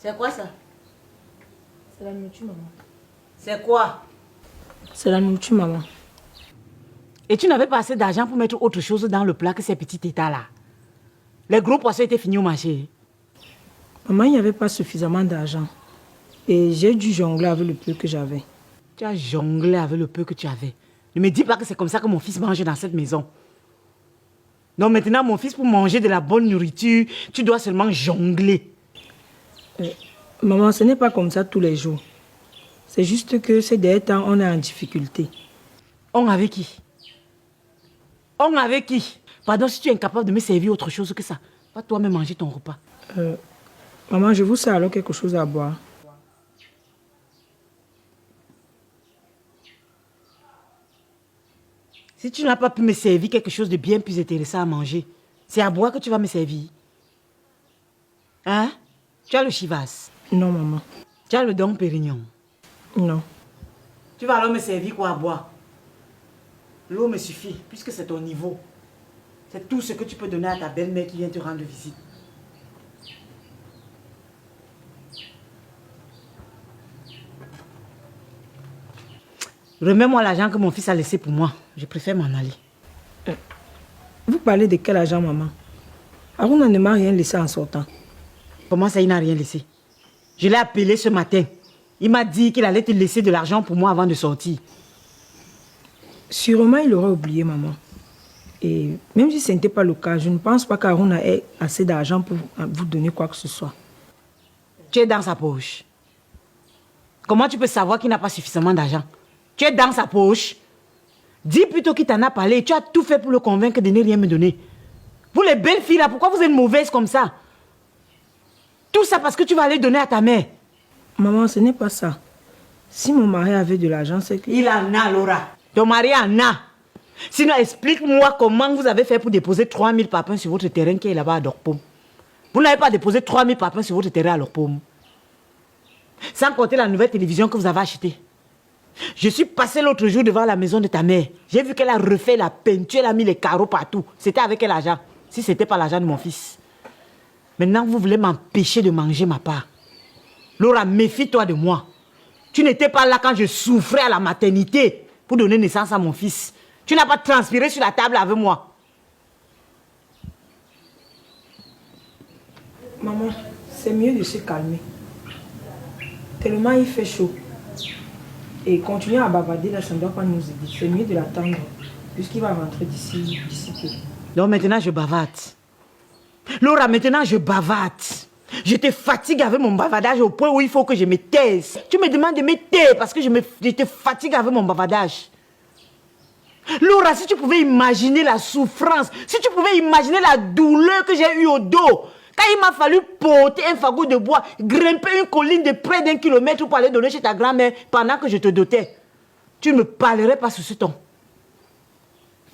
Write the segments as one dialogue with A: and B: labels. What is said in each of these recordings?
A: C'est quoi ça?
B: C'est la nourriture, maman.
A: C'est quoi?
B: C'est la nourriture, maman.
A: Et tu n'avais pas assez d'argent pour mettre autre chose dans le plat que ces petits états-là? Les gros poissons étaient finis au marché.
B: Maman, il n'y avait pas suffisamment d'argent. Et j'ai dû jongler avec le peu que j'avais.
A: Tu as jonglé avec le peu que tu avais. Ne me dis pas que c'est comme ça que mon fils mange dans cette maison. Non, maintenant, mon fils, pour manger de la bonne nourriture, tu dois seulement jongler.
B: Maman, ce n'est pas comme ça tous les jours. C'est juste que ces derniers temps, on est en difficulté.
A: On avec qui? On avec qui? Pardon, si tu es incapable de me servir autre chose que ça, va toi-même manger ton repas.
B: Maman, je vous sers alors quelque chose à boire.
A: Si tu n'as pas pu me servir quelque chose de bien plus intéressant à manger, c'est à boire que tu vas me servir. Hein? Tu as le chivas?
B: Non, maman.
A: Tu as le Dom Pérignon?
B: Non.
A: Tu vas alors me servir quoi à boire? L'eau me suffit, puisque c'est ton niveau. C'est tout ce que tu peux donner à ta belle-mère qui vient te rendre visite. Remets-moi l'argent que mon fils a laissé pour moi. Je préfère m'en aller.
B: Vous parlez de quel argent, maman? Aruna ne m'a rien laissé en sortant.
A: Comment ça, il n'a rien laissé? Je l'ai appelé ce matin. Il m'a dit qu'il allait te laisser de l'argent pour moi avant de sortir.
B: Sûrement, il aurait oublié, maman. Et même si ce n'était pas le cas, je ne pense pas qu'Aruna ait assez d'argent pour vous donner quoi que ce soit.
A: Tu es dans sa poche. Comment tu peux savoir qu'il n'a pas suffisamment d'argent? Tu es dans sa poche. Dis plutôt qu'il t'en a parlé et tu as tout fait pour le convaincre de ne rien me donner. Vous les belles filles là, pourquoi vous êtes mauvaises comme ça? Tout ça parce que tu vas aller donner à ta mère.
B: Maman, ce n'est pas ça. Si mon mari avait de l'argent, c'est que...
A: Il en a, Laura. Ton mari en a. Sinon, explique-moi comment vous avez fait pour déposer 3000 papins sur votre terrain qui est là-bas à Dorpom. Vous n'avez pas déposé 3000 papins sur votre terrain à Dorpom. Sans compter la nouvelle télévision que vous avez achetée. Je suis passé l'autre jour devant la maison de ta mère. J'ai vu qu'elle a refait la peinture, elle a mis les carreaux partout. C'était avec quel argent? Si ce n'était pas l'argent de mon fils. Maintenant, vous voulez m'empêcher de manger ma part. Laura, méfie-toi de moi. Tu n'étais pas là quand je souffrais à la maternité pour donner naissance à mon fils. Tu n'as pas transpiré sur la table avec moi.
B: Maman, c'est mieux de se calmer. Tellement il fait chaud. Et continuer à bavarder là, ça ne doit pas nous aider. C'est mieux de l'attendre, puisqu'il va rentrer d'ici peu.
A: Donc maintenant, je bavarde. Laura, maintenant, je bavarde. Je te fatigue avec mon bavardage au point où il faut que je me taise. Tu me demandes de me taire parce que je te fatigue avec mon bavardage. Laura, si tu pouvais imaginer la souffrance, si tu pouvais imaginer la douleur que j'ai eue au dos, quand il m'a fallu porter un fagot de bois, grimper une colline de près d'1 kilomètre pour aller donner chez ta grand-mère pendant que je te dotais, tu ne me parlerais pas sur ce ton.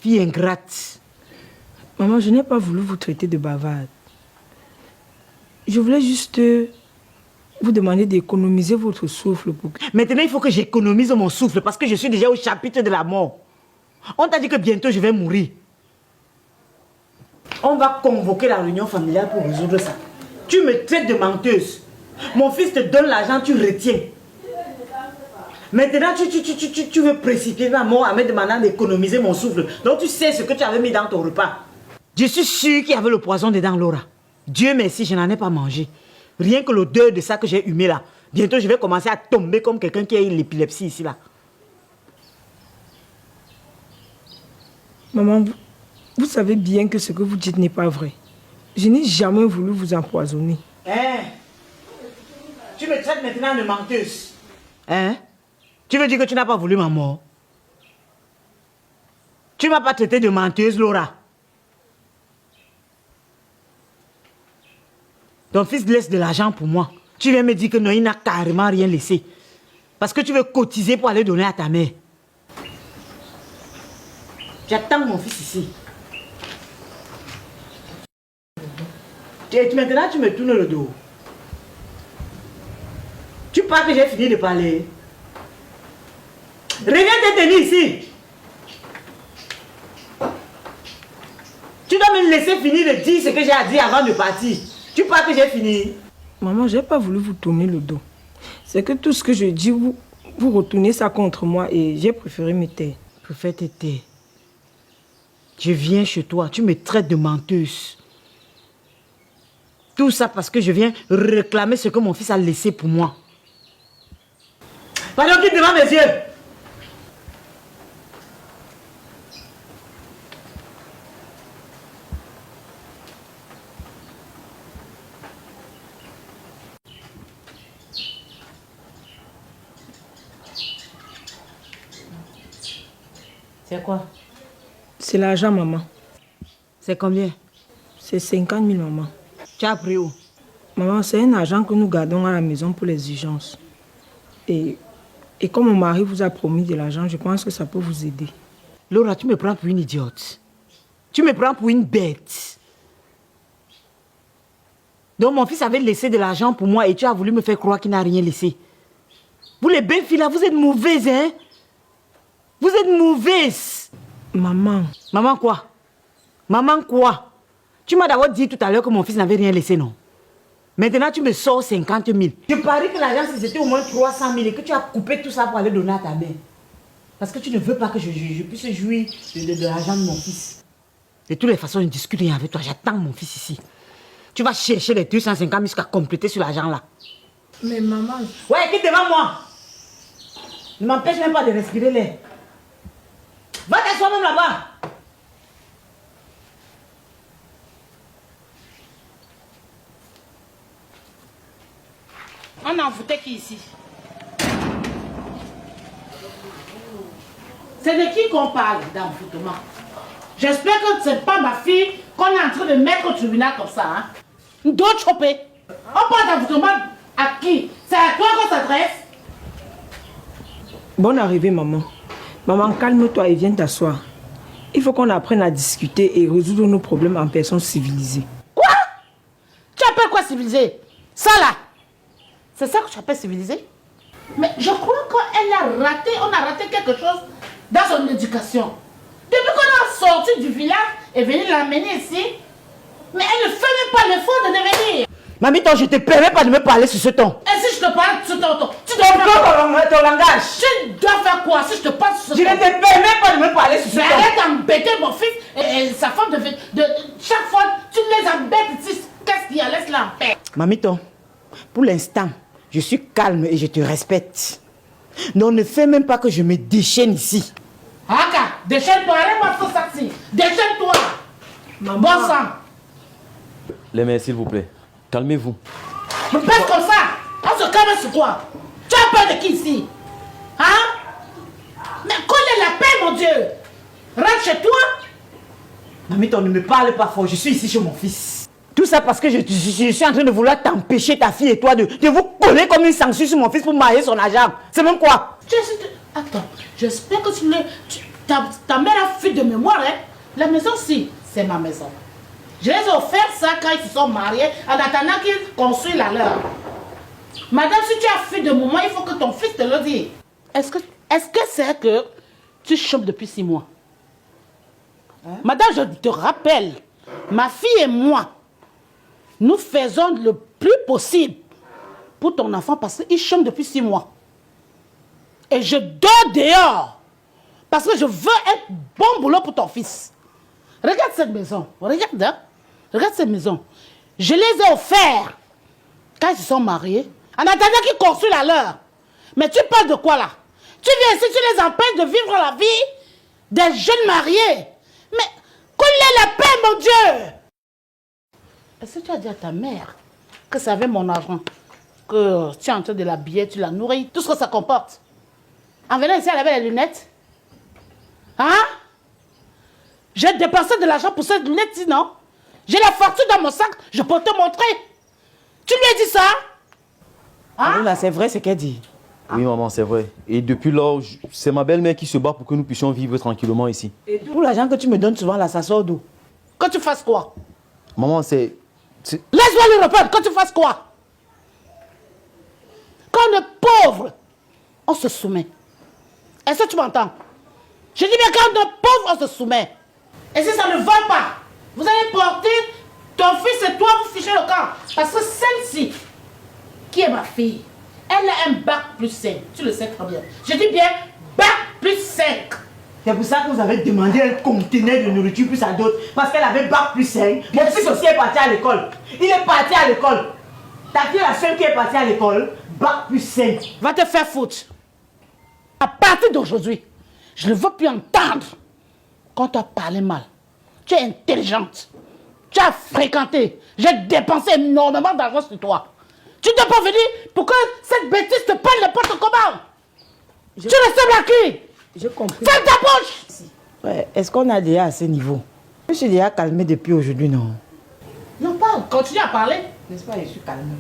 A: Fille ingrate.
B: Maman, je n'ai pas voulu vous traiter de bavarde. Je voulais juste vous demander d'économiser votre souffle.
A: Maintenant, il faut que j'économise mon souffle parce que je suis déjà au chapitre de la mort. On t'a dit que bientôt je vais mourir. On va convoquer la réunion familiale pour résoudre ça. Tu me traites de menteuse. Mon fils te donne l'argent, tu retiens. Maintenant, tu veux précipiter ma mort en me demandant d'économiser mon souffle. Donc tu sais ce que tu avais mis dans ton repas. Je suis sûre qu'il y avait le poison dedans, Laura. Dieu merci, je n'en ai pas mangé. Rien que l'odeur de ça que j'ai humé là. Bientôt, je vais commencer à tomber comme quelqu'un qui a eu l'épilepsie ici là.
B: Maman, vous savez bien que ce que vous dites n'est pas vrai. Je n'ai jamais voulu vous empoisonner.
A: Hein? Tu me traites maintenant de menteuse. Hein? Tu veux dire que tu n'as pas voulu ma mort? Tu ne m'as pas traité de menteuse, Laura. Ton fils laisse de l'argent pour moi. Tu viens me dire que non, il n'a carrément rien laissé. Parce que tu veux cotiser pour aller donner à ta mère. J'attends mon fils ici. Maintenant, tu me tournes le dos. Tu parles que j'ai fini de parler. Reviens te tenir ici. Tu dois me laisser finir de dire ce que j'ai à dire avant de partir. Tu parles que j'ai fini.
B: Maman, j'ai pas voulu vous tourner le dos. C'est que tout ce que je dis, vous retournez ça contre moi et j'ai préféré me taire.
A: Préfère te taire. Je viens chez toi, tu me traites de menteuse. Tout ça parce que je viens réclamer ce que mon fils a laissé pour moi. Pardon, quitte devant mes yeux. C'est quoi?
B: C'est l'argent, maman.
A: C'est combien?
B: C'est 50 000, maman.
A: Tu as pris où?
B: Maman, c'est un argent que nous gardons à la maison pour les urgences. Et comme mon mari vous a promis de l'argent, je pense que ça peut vous aider.
A: Laura, tu me prends pour une idiote. Tu me prends pour une bête. Donc mon fils avait laissé de l'argent pour moi et tu as voulu me faire croire qu'il n'a rien laissé. Vous les belles filles là, vous êtes mauvaises, hein? Vous êtes mauvaises.
B: Maman.
A: Maman quoi? Maman quoi? Tu m'as d'abord dit tout à l'heure que mon fils n'avait rien laissé, non? Maintenant, tu me sors 50 000. Je parie que l'argent, c'était au moins 300 000 et que tu as coupé tout ça pour aller donner à ta mère. Parce que tu ne veux pas que je puisse jouir de l'argent de mon fils. De toutes les façons, je ne discute rien avec toi. J'attends mon fils ici. Tu vas chercher les 250 000 jusqu'à compléter sur l'argent là.
B: Mais maman...
A: Ouais, quitte devant moi. Ne m'empêche même pas de respirer l'air. Va t'asseoir même là-bas. On en foutait qui ici? C'est de qui qu'on parle d'enfoutement? J'espère que ce n'est pas ma fille qu'on est en train de mettre au tribunal comme ça. Hein? D'autres chopés. On parle d'enfoutement à qui? C'est à toi qu'on s'adresse?
B: Bonne arrivée, maman. Maman, calme-toi et viens t'asseoir. Il faut qu'on apprenne à discuter et résoudre nos problèmes en personne civilisée.
A: Quoi? Tu appelles quoi civilisé? Ça là? C'est ça que tu appelles civilisé? Mais je crois qu'on a raté quelque chose dans son éducation. Depuis qu'on a sorti du village et venu l'amener ici, mais elle ne fait même pas l'effort de devenir. Mamie, je ne te permets pas de me parler sur ce ton. Et si je te parle sur ton ton, tu dois faire ton langage. Tu dois faire quoi si je te parle sur ce ton? Je ne te permets pas de me parler sur ce ton. Mais arrête d'embêter mon fils et sa femme de chaque fois, tu les embêtes ici. Qu'est-ce qu'il y a? Laisse-la en paix. Mamie, pour l'instant, je suis calme et je te respecte. Donc ne fais même pas que je me déchaîne ici. Aka, déchaîne-toi, arrête-moi ce sac-ci. Déchaîne-toi. Bon sang.
C: Les mères, s'il vous plaît. Calmez-vous.
A: Me passe comme ça. On se calme sur toi. Tu as peur de qui ici? Hein? Mais connais la paix, mon Dieu. Rentre chez toi. Mamie, ne me parle pas fort. Je suis ici chez mon fils. Tout ça parce que je suis en train de vouloir t'empêcher, ta fille et toi, de vous coller comme une sanction sur mon fils pour marier son argent. C'est même quoi? Attends, j'espère que ta mère a fui de mémoire, hein? La maison, si, c'est ma maison. Je les ai offert ça quand ils se sont mariés, en attendant qu'ils construisent la leur. Madame, si tu as fui de moment, il faut que ton fils te le dise. Est-ce que c'est que tu chopes depuis 6 mois? Hein? Madame, je te rappelle, ma fille et moi, nous faisons le plus possible pour ton enfant parce qu'il chôme depuis 6 mois. Et je dors dehors parce que je veux un bon boulot pour ton fils. Regarde cette maison. Regarde, hein? Regarde cette maison. Je les ai offerts quand ils se sont mariés, en attendant qu'ils construisent la leur. Mais tu parles de quoi là? Tu viens ici, tu les empêches de vivre la vie des jeunes mariés. Mais connais la paix, mon Dieu! Est-ce que tu as dit à ta mère que ça avait mon argent? Que tu es en train de l'habiller, tu la nourris, tout ce que ça comporte? En venant ici, elle avait les lunettes. Hein? J'ai dépensé de l'argent pour cette lunette, non? J'ai la fortune dans mon sac, je peux te montrer. Tu lui as dit ça? Hein? Là, c'est vrai ce qu'elle dit.
C: Oui, maman, c'est vrai. Et depuis lors, c'est ma belle-mère qui se bat pour que nous puissions vivre tranquillement ici.
A: Et pour l'argent que tu me donnes souvent là, ça sort d'où? Que tu fasses quoi?
C: Maman, c'est...
A: Laisse-moi lui répondre, que tu fasses quoi? Quand on est pauvre, on se soumet. Est-ce que tu m'entends? Je dis bien quand on est pauvre, on se soumet. Et si ça ne va pas, vous allez porter ton fils et toi, vous fichez le camp. Parce que celle-ci,
D: qui est ma fille. Elle a un bac plus 5. Tu le sais très bien. Je dis bien bac plus 5.
A: C'est pour ça que vous avez demandé un conteneur de nourriture plus à d'autres. Parce qu'elle avait bac plus 5. Mon fils aussi est parti à l'école. Il est parti à l'école. Ta fille est la seule qui est partie à l'école. Bac plus 5.
D: Va te faire foutre. À partir d'aujourd'hui, je ne veux plus entendre quand tu as parlé mal. Tu es intelligente. Tu as fréquenté. J'ai dépensé énormément d'argent sur toi. Tu t'es pas venu pour que cette bêtise te prenne n'importe comment. Tu ressembles à qui?
B: J'ai compris.
D: Ferme ta bouche.
A: Ouais, est-ce qu'on a déjà à ce niveau? Je suis déjà calmé depuis aujourd'hui, non?
D: Non, parle. Continue à parler.
A: N'est-ce pas, je suis calmé.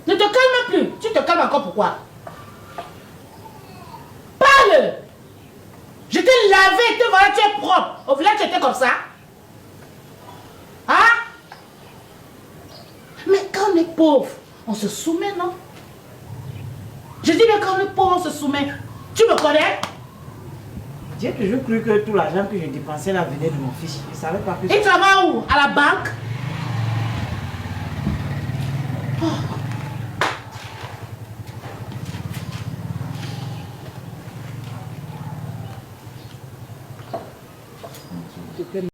D: Ne te calme plus. Tu te calmes encore pourquoi? Parle. Je t'ai lavé, voilà, tu es propre. Au village, tu étais comme ça. Hein? Mais quand on est pauvre, on se soumet, non? Je dis, mais quand on est pauvre, on se soumet. Tu me connais?
A: J'ai toujours cru que tout l'argent que je dépensais là venait de mon fils. Je ne savais pas que
D: Il travaille où? À la banque?